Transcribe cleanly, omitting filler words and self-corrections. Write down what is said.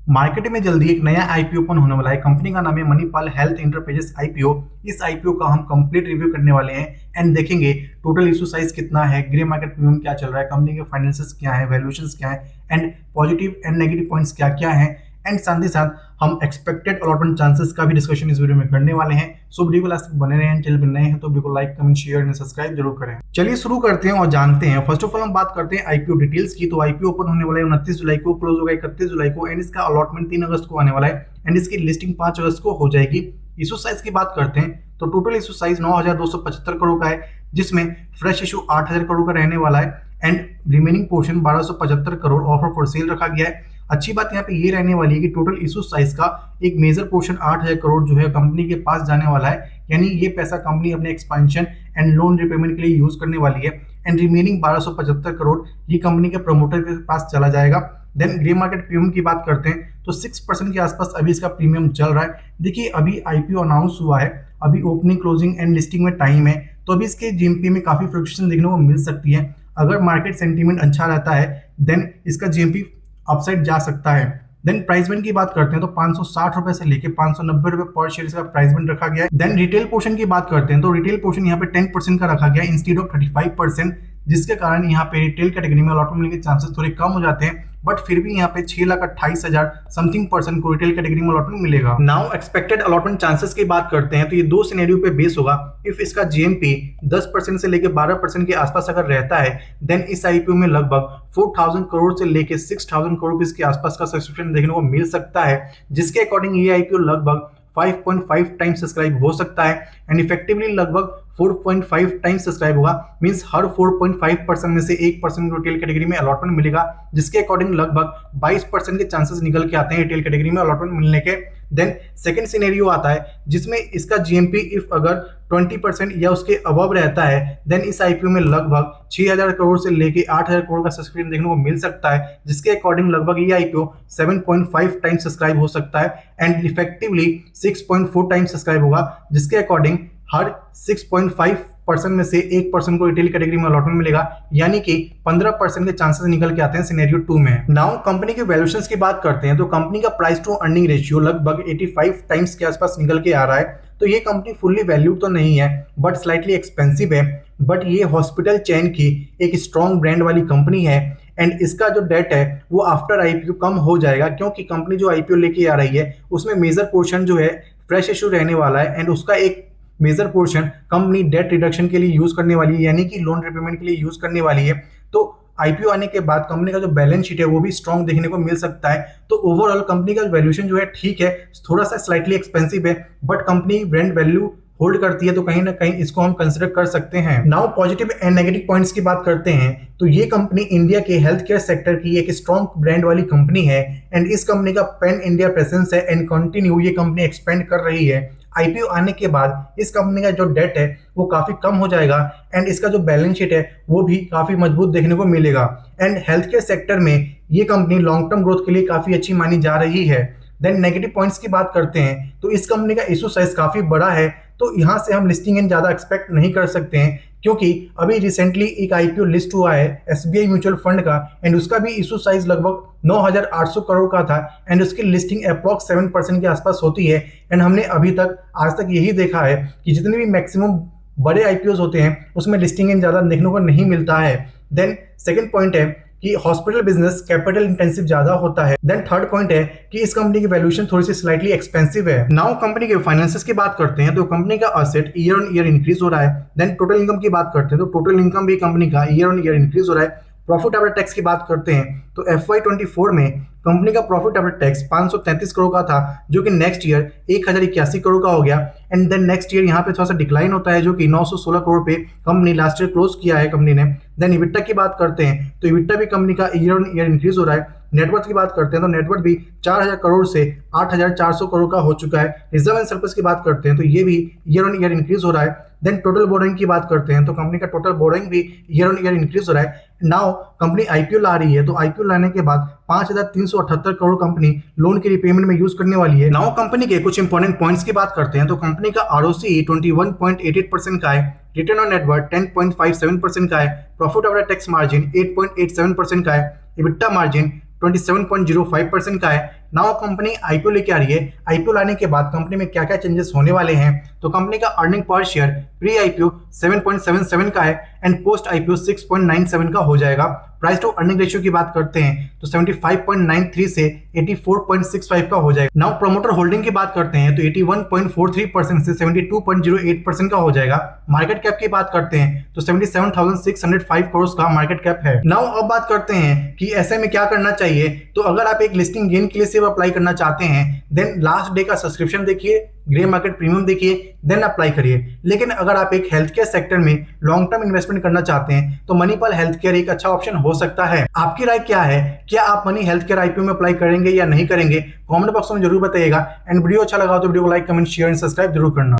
Market में जल्दी एक नया आईपीओ ओपन होने वाला है। कंपनी का नाम है मणिपाल हेल्थ इंटरप्राइजेस आईपीओ। इस आईपीओ का हम कंप्लीट रिव्यू करने वाले हैं एंड देखेंगे टोटल इशू साइज कितना है, ग्रे मार्केट प्रीमियम क्या चल रहा है, कंपनी के फाइनेंसेस क्या है, वैल्यूएशंस क्या है and positive and negative points क्या क्या है एंड साथ ही साथ हम एक्सपेक्टेड अलॉटमेंट चांसेस का भी डिस्कशन इस वीडियो में करने वाले हैं। सो वीडियो को लास्ट तक बने रहें। चैनल पर नए हैं तो वीडियो को like comment share and subscribe जरूर करें। चलिए शुरू करते हैं और जानते हैं। फर्स्ट ऑफ ऑल हम बात करते हैं आईपीओ डिटेल्स की। तो आईपीओ ओपन होने वाला है 29 जुलाई को, क्लोज होगा 31 जुलाई को एंड इसका अलॉटमेंट 3 अगस्त को आने वाला है एंड इसकी लिस्टिंग 5 अगस्त को हो जाएगी। इशू साइज की बात करते हैं तो टोटल इशू साइज 9,275 करोड़ का है, जिसमें फ्रेश इशू 8,000 करोड़ का रहने वाला है and remaining portion 1,275 crore offer for sale रखा गया है। अच्छी बात यहाँ पे ये रहने वाली है कि टोटल इशू साइज का एक मेजर पोर्शन 8,000 करोड़ जो है कंपनी के पास जाने वाला है, यानी ये पैसा कंपनी अपने एक्सपेंशन एंड लोन रिपेमेंट के लिए यूज करने वाली है एंड रिमेनिंग 1,275 करोड़ ये कंपनी के प्रमोटर के पास चला जाएगा। देन ग्रे मार्केट प्रीमियम की बात करते हैं तो 6% के आसपास अभी इसका प्रीमियम चल रहा है। देखिए अभी आईपीओ अनाउंस हुआ है, अभी ओपनिंग क्लोजिंग एंड लिस्टिंग में टाइम है, तो अभी इसके जीएमपी में काफी फ्लक्चुएशन देखने को मिल सकती है। अगर मार्केट सेंटीमेंट अच्छा रहता है देन इसका जीएमपी अपसाइड जा सकता है। देन प्राइस बैंड की बात करते हैं तो 560 रुपए से लेके 590 रुपए पर शेयर इसका प्राइस बैंड रखा गया है। देन रिटेल पोर्शन की बात करते हैं तो रिटेल पोर्शन यहाँ पे 10% का रखा गया है इंस्टेड ऑफ 35%, जिसके कारण यहाँ पे रिटेल कैटेगरी में अलॉटमेंट मिलने के चांसेस थोड़े कम हो जाते हैं, बट फिर भी यहाँ पे 6,28,000 समथिंग परसेंट को रिटेल कैटेगरी में अलॉटमेंट मिलेगा। नाउ एक्सपेक्टेड अलॉटमेंट चांसेस की बात करते हैं तो ये दो सिनेरियो पे बेस होगा। इफ इसका जीएमपी 10% से लेके 12% के आसपास अगर रहता है देन इस आईपीओ में लगभग 4,000 करोड़ से लेके 6,000 करोड़ के आसपास का सब्सक्रिप्शन देखने को मिल सकता है, जिसके अकॉर्डिंग ये आईपीओ लगभग 5.5 टाइम्स सब्सक्राइब हो सकता है एंड इफेक्टिवली लगभग 4.5 टाइम्स सब्सक्राइब होगा। मींस हर 4.5% में से 1% को रिटेल कैटेगरी में अलॉटमेंट मिलेगा, जिसके अकॉर्डिंग लगभग 22% के चांसेस निकल के आते हैं रिटेल कैटेगरी में अलॉटमेंट मिलने के। देन सेकंड सिनेरियो आता है जिसमें इसका जीएमपी इफ अगर 20% या उसके अबव रहता है देन इस आईपीओ में लगभग 6,000 करोड़ से लेके 8,000 करोड़ का सब्सक्रिप्शन देखने को मिल सकता है, जिसके अकॉर्डिंग लगभग ये आईपीओ 7.5 टाइम्स सब्सक्राइब हो सकता है एंड इफेक्टिवली 6.4 टाइम्स सब्सक्राइब होगा, जिसके अकॉर्डिंग हर 6.5% में से 1% को रिटेल कैटेगरी में अलॉटमेंट मिलेगा, यानी कि 15% के चांसेस निकल के आते हैं सिनेरियो 2 में। नाउ कंपनी के वैल्यूएशंस की बात करते हैं तो कंपनी का प्राइस टू अर्निंग रेशियो लगभग 85 टाइम्स के आसपास निकल के आ रहा है। तो ये कंपनी फुल्ली वैल्यूड तो नहीं है बट स्लाइटली एक्सपेंसिव है, बट ये हॉस्पिटल चेन की एक स्ट्रॉन्ग ब्रांड वाली कंपनी है एंड इसका जो डेट है वो आफ्टर आईपीओ कम हो जाएगा, क्योंकि कंपनी जो आईपीओ लेके आ रही है उसमें मेजर पोर्शन जो है फ्रेश इशू रहने वाला है एंड उसका एक major portion company debt reduction के लिए यूज करने वाली है, यानी कि लोन रिपेमेंट के लिए यूज करने वाली है। तो आईपीओ आने के बाद कंपनी का जो बैलेंस शीट है वो भी स्ट्रॉन्ग देखने को मिल सकता है। तो ओवरऑल कंपनी का वैल्यूएशन जो है ठीक है, थोड़ा सा स्लाइटली एक्सपेंसिव है, but company brand value hold करती है तो कहीं ना कहीं इसको हम कंसिडर कर सकते हैं। Now positive and negative points की बात करते हैं तो ये कंपनी इंडिया के हेल्थ केयर सेक्टर की एक स्ट्रॉन्ग ब्रांड वाली कंपनी है एंड इस कंपनी का पैन इंडिया प्रेजेंस है एंड कंटिन्यू ये कंपनी एक्सपेंड कर रही है। आईपीओ आने के बाद इस कंपनी का जो डेट है वो काफी कम हो जाएगा एंड इसका जो बैलेंस शीट है वो भी काफी मजबूत देखने को मिलेगा एंड हेल्थ केयर सेक्टर में ये कंपनी लॉन्ग टर्म ग्रोथ के लिए काफी अच्छी मानी जा रही है। देन नेगेटिव पॉइंट्स की बात करते हैं तो इस कंपनी का इशू साइज काफी बड़ा है, तो यहाँ से हम लिस्टिंग एंड ज्यादा एक्सपेक्ट नहीं कर सकते हैं, क्योंकि अभी रिसेंटली एक आईपीओ लिस्ट हुआ है एसबीआई म्यूचुअल फंड का एंड उसका भी इशू साइज लगभग 9,800 करोड़ का था एंड उसकी लिस्टिंग अप्रॉक्स 7% के आसपास होती है एंड हमने अभी तक आज तक यही देखा है कि जितने भी मैक्सिमम बड़े आईपीओ होते हैं उसमें लिस्टिंग एंड ज्यादा देखने को नहीं मिलता है। देन सेकंड पॉइंट है कि हॉस्पिटल बिजनेस कैपिटल इंटेंसिव ज्यादा होता है। देन थर्ड पॉइंट है कि इस कंपनी की वैल्यूएशन थोड़ी सी स्लाइटली एक्सपेंसिव है। नाउ कंपनी के फाइनेंसेस की बात करते हैं तो कंपनी का asset year on year increase हो रहा है। देन टोटल इनकम की बात करते हैं तो टोटल इनकम भी कंपनी का ईयर ऑन ईयर इंक्रीज हो रहा है। प्रॉफिट आफ्टर टैक्स की बात करते हैं तो FY24 में कंपनी का प्रॉफिट आफ्टर टैक्स 533 करोड़ का था, जो कि नेक्स्ट ईयर 1,081 करोड़ का हो गया एंड देन नेक्स्ट ईयर यहाँ पे थोड़ा सा डिक्लाइन होता है, जो कि 916 करोड़ पे कंपनी लास्ट ईयर क्लोज किया है कंपनी ने। देन इबिट्टा की बात करते हैं तो इबिट्टा भी कंपनी का ईयर ऑन ईयर इंक्रीज हो रहा है। नेटवर्थ की बात करते हैं तो नेटवर्थ भी 4,000 करोड़ से 8,400 करोड़ का हो चुका है। रिजर्व एंड सरप्लस की बात करते हैं तो ये भी ईयर ऑन ईयर इंक्रीज हो रहा है। देन टोटल बोरोइंग की बात करते हैं तो कंपनी का टोटल बोरोइंग भी ईयर ऑन ईयर इंक्रीज हो रहा है। नाउ कंपनी आईपीओ ला रही है तो आईपीओ लाने के बाद 5,378 करोड़ कंपनी लोन की रिपेमेंट में यूज करने वाली है। नाउ कंपनी के कुछ इंपॉर्टेंट पॉइंट्स की बात करते हैं तो कंपनी का आरओसी 21.88% का है, रिटर्न ऑन नेटवर्थ 10.57% का है, प्रॉफिट आफ्टर टैक्स मार्जिन 8.87% का है, इबिट्टा मार्जिन 27.05% का है नाउ कंपनी आईपीओ लेके आ रही है। आईपीओ लाने के बाद कंपनी में क्या क्या चेंजेस होने वाले हैं, तो कंपनी का earning per share pre IPO 7.77 का है एंड पोस्ट आईपीओ 6.97 का हो जाएगा। प्राइस टू अर्निंग रेशियो की बात करते हैं तो 75.93 से 84.65 का हो जाएगा। नाउ प्रमोटर होल्डिंग की बात करते हैं तो 81.43% से 72.08% का हो जाएगा। मार्केट कैप की बात करते हैं तो 77,605 करोड़ का मार्केट कैप है। नाउ अब बात करते हैं कि ऐसे में क्या करना चाहिए। तो अगर आप एक लिस्टिंग गेन के लिए सिर्फ अप्लाई करना चाहते हैं देन लास्ट डे का सब्सक्रिप्शन देखिए, ग्रे मार्केट प्रीमियम देखिए, देन अप्लाई करिए। लेकिन अगर आप एक हेल्थ केयर सेक्टर में लॉन्ग टर्म इन्वेस्टमेंट करना चाहते हैं तो मणिपाल हेल्थ केयर एक अच्छा ऑप्शन हो सकता है। आपकी राय क्या है, क्या आप मनी हेल्थ केयर आईपीओ में अप्लाई करेंगे या नहीं करेंगे? कमेंट बॉक्स में जरूर बताइएगा। एंड वीडियो अच्छा लगा तो वीडियो को like, comment, share and subscribe जरूर करना।